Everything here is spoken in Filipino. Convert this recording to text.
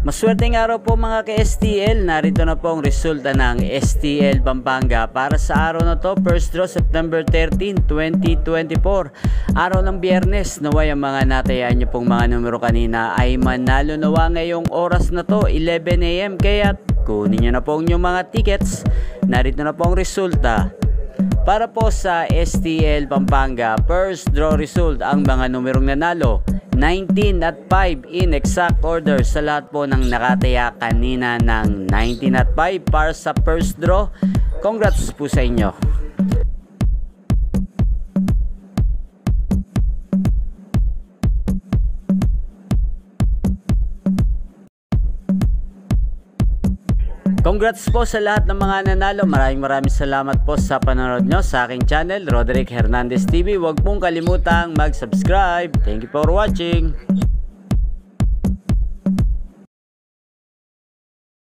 Maswerteng araw po mga ka-STL, narito na po ang resulta ng STL Pampanga para sa araw na to, first draw September 13, 2024. Araw ng Biyernes, naway ang mga natayaan nyo pong mga numero kanina ay manalo nawa ngayong oras na to, 11 AM. Kaya kunin nyo na po ang inyong mga tickets, narito na po ang resulta. Para po sa STL Pampanga, first draw result, ang mga numerong nanalo 19 at 5 in exact order sa lahat po ng nakataya kanina ng 19 at 5 para sa first draw. Congrats po sa inyo. Congrats po sa lahat ng mga nanalo. Maraming salamat po sa panonood nyo sa aking channel, Roderick Hernandez TV. Huwag pong kalimutang mag-subscribe. Thank you for watching.